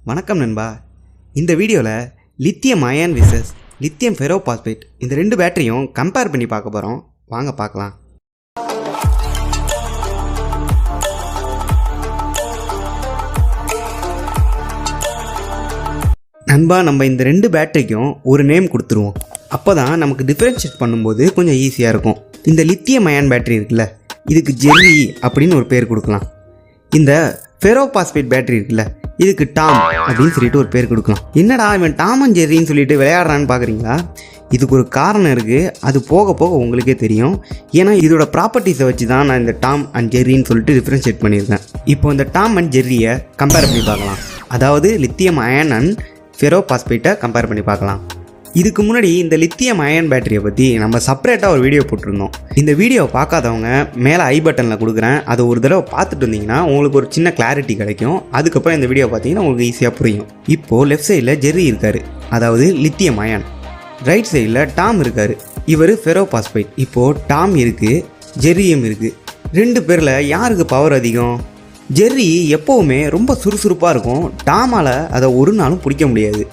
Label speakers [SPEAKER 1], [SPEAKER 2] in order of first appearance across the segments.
[SPEAKER 1] வணக்கம் நண்பா. இந்த வீடியோவில் lithium ion versus lithium ferrophosphate இந்த ரெண்டு பேட்டரியும் கம்பேர் பண்ணி பார்க்க போகிறோம். வாங்க பார்க்கலாம். நண்பா, நம்ம இந்த ரெண்டு பேட்டரிக்கும் ஒரு நேம் கொடுத்துருவோம். அப்போ தான் நமக்கு டிஃப்ரென்ஷியேட் பண்ணும்போது கொஞ்சம் ஈஸியாக இருக்கும். இந்த லித்தியம் அயன் பேட்டரி இருக்குல்ல, இதுக்கு ஜெர்ரி அப்படின்னு ஒரு பேர் கொடுக்கலாம். இந்த ஃபெரோபாஸ்பேட் பேட்டரி இருக்குல்ல, இதுக்கு டாம் அப்படின்னு சொல்லிட்டு ஒரு பேர் கொடுக்கலாம். என்னடா இவன் டாம் அண்ட் ஜெர்ரின்னு சொல்லிட்டு விளையாடுறான்னு பார்க்குறீங்களா? இதுக்கு ஒரு காரணம் இருக்குது. அது போக போக உங்களுக்கே தெரியும். ஏன்னா இதோட ப்ராப்பர்ட்டிஸை வச்சு தான் நான் இந்த டாம் அண்ட் ஜெர்ரின்னு சொல்லிட்டு டிஃப்ரென்ஷியேட் பண்ணியிருக்கேன். இப்போ இந்த டாம் அண்ட் ஜெர்ரியை கம்பேர் பண்ணி பார்க்கலாம். அதாவது லித்தியம் அயன் அண்ட் ஃபெரோபாஸ்பேட்டை கம்பேர் பண்ணி பார்க்கலாம். இதுக்கு முன்னாடி இந்த லித்தியம் அயன் பேட்டரியை பற்றி நம்ம செப்பரேட்டாக ஒரு வீடியோ போட்டிருந்தோம். இந்த வீடியோவை பார்க்காதவங்க மேலே ஐ பட்டனில் கொடுக்குறேன். அதை ஒரு தடவை பார்த்துட்டு வந்தீங்கன்னா உங்களுக்கு ஒரு சின்ன கிளாரிட்டி கிடைக்கும். அதுக்கப்புறம் இந்த வீடியோ பார்த்தீங்கன்னா உங்களுக்கு ஈஸியாக புரியும். இப்போது லெஃப்ட் சைடில் ஜெர்ரி இருக்கார், அதாவது லித்தியம் அயன். ரைட் சைடில் டாம் இருக்கார், இவர் ஃபெரோபாஸ்பேட். இப்போது டாம் இருக்குது, ஜெர்ரியும் இருக்குது. ரெண்டு பேரில் யாருக்கு பவர் அதிகம்? ஜெர்ரி எப்போவுமே ரொம்ப சுறுசுறுப்பாக இருக்கும். டாமால் அதை ஒரு நாளும் பிடிக்க முடியாது.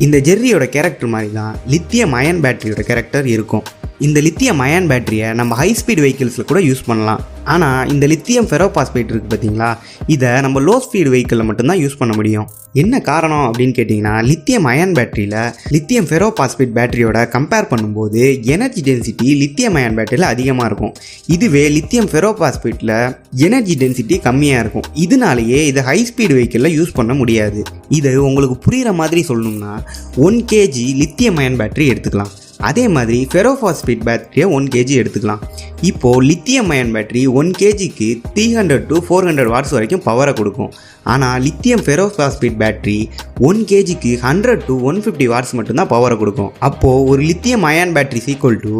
[SPEAKER 1] இந்த ஜெர்ரியோட கேரக்டர் மாதிரி தான் லித்தியம் அயன் பேட்டரியோட கேரக்டர் இருக்கும். இந்த லித்தியம் அயன் பேட்டரியை நம்ம ஹை ஸ்பீட் வெஹிக்கிள்ஸில் கூட யூஸ் பண்ணலாம். ஆனால் இந்த லித்தியம் ஃபெரோபாஸ்பேட் இருக்குது பார்த்தீங்களா, இதை நம்ம லோ ஸ்பீட் வெஹிக்கிளில் மட்டும்தான் யூஸ் பண்ண முடியும். என்ன காரணம் அப்படின்னு கேட்டிங்கன்னா, லித்தியம் அயன் பேட்டரியில் லித்தியம் ஃபெரோபாஸ்பேட் பேட்டரியோட கம்பேர் பண்ணும்போது எனர்ஜி டென்சிட்டி லித்தியம் அயன் பேட்டரியில் அதிகமாக இருக்கும். இதுவே லித்தியம் ஃபெரோபாஸ்பேட்டில் எனர்ஜி டென்சிட்டி கம்மியாக இருக்கும். இதனாலேயே இதை ஹை ஸ்பீட் வெஹிக்கிளில் யூஸ் பண்ண முடியாது. இது உங்களுக்கு புரிகிற மாதிரி சொல்லணும்னா 1 kg லித்தியம் அயன் பேட்டரி எடுத்துக்கலாம். அதே மாதிரி ஃபெரோபாஸ்பேட் பேட்டரியை 1 kg எடுத்துக்கலாம். இப்போது லித்தியம் அயன் பேட்டரி 1 kgக்கு 300 to 400 வாட்ஸ் வரைக்கும் பவரை கொடுக்கும். ஆனால் லித்தியம் ஃபெரோபாஸ்பேட் பேட்டரி 1 kgக்கு 100 to 150 வாட்ஸ் மட்டும்தான் பவரை கொடுக்கும். அப்போது ஒரு lithium ion battery equal to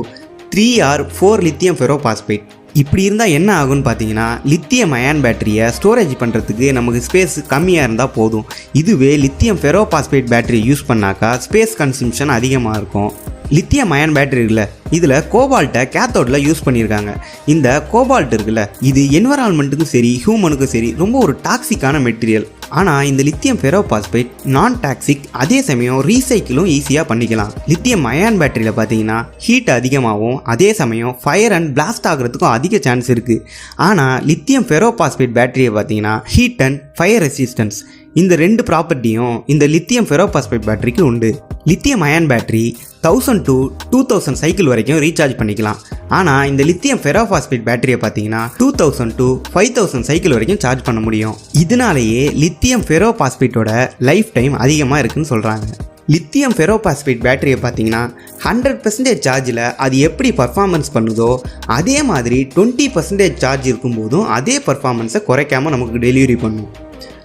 [SPEAKER 1] 3 or 4 lithium ferrophosphate. இப்படி இருந்தால் என்ன ஆகும்னு பார்த்தீங்கன்னா, லித்தியம் அயன் பேட்டரியை ஸ்டோரேஜ் பண்ணுறதுக்கு நமக்கு ஸ்பேஸ் கம்மியாக இருந்தால் போதும். இதுவே லித்தியம் ஃபெரோபாஸ்பேட் பேட்டரி யூஸ் பண்ணாக்கா ஸ்பேஸ் கன்சம்ஷன் அதிகமாக இருக்கும். லித்தியம் அயன் பேட்டரி இருக்குல்ல, இதில் கோபால்ட்டை கேத்தோடில் யூஸ் பண்ணியிருக்காங்க. இந்த கோபால்ட் இருக்குல்ல, இது என்வரான்மெண்ட்டுக்கும் சரி ஹியூமனுக்கும் சரி ரொம்ப ஒரு டாக்ஸிக்கான மெட்டீரியல். ஆனால் இந்த லித்தியம் ஃபெரோபாஸ்பேட் நான் டாக்ஸிக், அதே சமயம் ரீசைக்கிளும் ஈஸியாக பண்ணிக்கலாம். லித்தியம் அயன் பேட்டரியில் பார்த்தீங்கன்னா ஹீட் அதிகமாகவும் அதே சமயம் ஃபயர் அண்ட் பிளாஸ்ட் ஆகிறதுக்கும் அதிக சான்ஸ் இருக்குது. ஆனால் லித்தியம் ஃபெரோபாஸ்பேட் பேட்டரியை பார்த்தீங்கன்னா ஹீட் அண்ட் ஃபயர் ரெசிஸ்டன்ஸ், இந்த ரெண்டு ப்ராப்பர்ட்டியும் இந்த லித்தியம் ஃபெரோபாஸ்பேட் பேட்டரிக்கு உண்டு. Lithium ion battery 1000 to 2000 cycle வரைக்கும் ரீசார்ஜ் பண்ணிக்கலாம். ஆனால் இந்த லித்தியம் ஃபெரோபாஸ்பேட் பேட்டரியை பார்த்தீங்கன்னா 2000 to 5000 சைக்கிள் வரைக்கும் சார்ஜ் பண்ண முடியும். இதனாலேயே லித்தியம் ஃபெரோபாஸ்பேட்டோட லைஃப் டைம் அதிகமாக இருக்குன்னு சொல்கிறாங்க. லித்தியம் ஃபெரோபாஸ்பேட் பேட்டரியை பார்த்தீங்கன்னா 100% சார்ஜில் அது எப்படி பர்ஃபார்மன்ஸ் பண்ணுதோ அதே மாதிரி 20% சார்ஜ் இருக்கும்போதும் அதே பர்ஃபார்மன்ஸை குறைக்காமல் நமக்கு டெலிவரி பண்ணும்.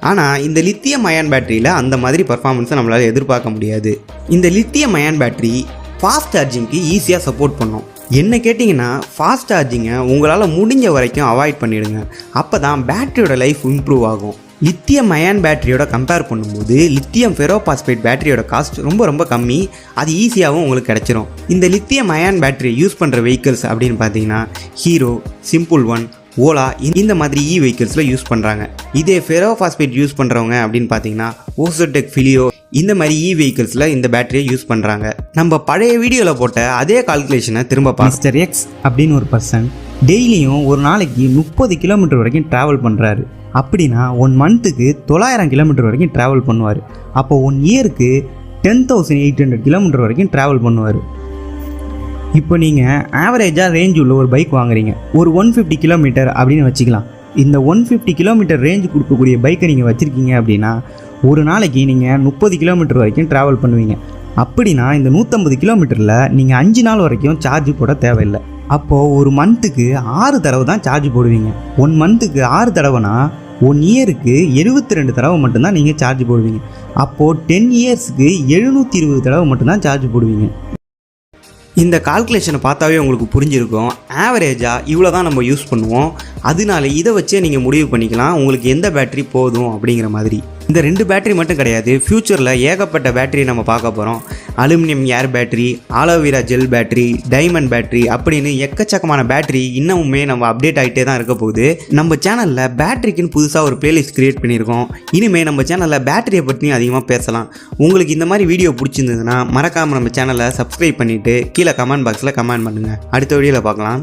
[SPEAKER 1] ஆனால் இந்த லித்தியம் அயன் பேட்டரியில் அந்த மாதிரி பர்ஃபார்மன்ஸை நம்மளால் எதிர்பார்க்க முடியாது. இந்த லித்தியம் அயன் பேட்டரி ஃபாஸ்ட் சார்ஜிங்க்கு ஈஸியாக சப்போர்ட் பண்ணும். என்ன கேட்டிங்கன்னா, ஃபாஸ்ட் சார்ஜிங்கை உங்களால் முடிஞ்ச வரைக்கும் அவாய்ட் பண்ணிவிடுங்க. அப்போ தான் பேட்டரியோட லைஃப் இம்ப்ரூவ் ஆகும். லித்தியம் அயன் பேட்டரியோட கம்பேர் பண்ணும்போது லித்தியம் ஃபெரோபாஸ்பேட் பேட்டரியோட காஸ்ட் ரொம்ப கம்மி. அது ஈஸியாகவும் உங்களுக்கு கிடச்சிரும். இந்த லித்தியம் அயன் பேட்டரி யூஸ் பண்ணுற வெஹிக்கிள்ஸ் அப்படின்னு பார்த்தீங்கன்னா ஹீரோ, சிம்பிள் ஒன், ஓலா இந்த மாதிரி வெஹிக்கிள்ஸில் யூஸ் பண்ணுறாங்க. இதே ஃபெரோபாஸ்பேட் யூஸ் பண்ணுறவங்க அப்படின்னு பார்த்தீங்கன்னா ஓசோடெக், ஃபிலியோ இந்த மாதிரி வெஹிக்கிள்ஸில் இந்த பேட்டரியை யூஸ் பண்ணுறாங்க. நம்ம பழைய வீடியோவில் போட்ட அதே கால்குலேஷனை திரும்ப
[SPEAKER 2] மிஸ்டர் எக்ஸ் அப்படின்னு ஒரு பர்சன் டெய்லியும் ஒரு நாளைக்கு 30 கிலோமீட்டர் வரைக்கும் ட்ராவல் பண்ணுறாரு. அப்படின்னா 1 மந்த்துக்கு 900 கிலோமீட்டர் வரைக்கும் ட்ராவல் பண்ணுவார். அப்போ 1 இயருக்கு 10,800 கிலோமீட்டர் வரைக்கும் ட்ராவல் பண்ணுவார். இப்போ நீங்கள் ஆவரேஜாக ரேஞ்ச் உள்ள ஒரு பைக் வாங்குறீங்க, ஒரு 150 கிலோமீட்டர் அப்படின்னு வச்சுக்கலாம். இந்த 150 கிலோமீட்டர் ரேஞ்சு கொடுக்கக்கூடிய பைக்கை நீங்கள் வச்சுருக்கீங்க அப்படின்னா ஒரு நாளைக்கு நீங்கள் 30 கிலோமீட்டர் வரைக்கும் ட்ராவல் பண்ணுவீங்க. அப்படின்னா இந்த 150 கிலோமீட்டரில் நீங்கள் 5 நாள் வரைக்கும் சார்ஜ் போட தேவையில்லை. அப்போது ஒரு மந்த்துக்கு 6 தடவை தான் சார்ஜ் போடுவீங்க. 1 மந்த்துக்கு 6 தடவைனா 1 இயருக்கு 72 தடவை மட்டும்தான் நீங்கள் சார்ஜ் போடுவீங்க. அப்போது 10 இயர்ஸுக்கு 720 தடவை மட்டும்தான் சார்ஜ் போடுவீங்க.
[SPEAKER 1] இந்த கால்குலேஷனை பார்த்தாவே உங்களுக்கு புரிஞ்சிருக்கும். ஆவரேஜாக இவ்வளோ தான் நம்ம யூஸ் பண்ணுவோம். அதனால இதை வச்சே நீங்கள் முடிவு பண்ணிக்கலாம் உங்களுக்கு எந்த பேட்டரி போதும் அப்படிங்கிற மாதிரி. இந்த 2 பேட்டரி மட்டும் கிடையாது, ஃப்யூச்சரில் ஏகப்பட்ட பேட்டரி நம்ம பார்க்க போகிறோம். Aluminium air battery, aloe vera gel battery, diamond battery அப்படின்னு எக்கச்சக்கமான பேட்டரி இன்னமுமே நம்ம அப்டேட் ஆகிட்டே தான் இருக்க போகுது. நம்ம சேனலில் பேட்டரிக்குன்னு புதுசாக ஒரு பிளேலிஸ்ட் கிரியேட் பண்ணியிருக்கோம். இனிமேல் நம்ம சேனலில் பேட்டரியை பற்றியும் அதிகமாக பேசலாம். உங்களுக்கு இந்த மாதிரி வீடியோ பிடிச்சிருந்ததுன்னா மறக்காமல் நம்ம சேனலை சப்ஸ்கிரைப் பண்ணிவிட்டு கீழே கமெண்ட் பாக்ஸில் கமெண்ட் பண்ணுங்கள். அடுத்த வீடியோவில் பார்க்கலாம்.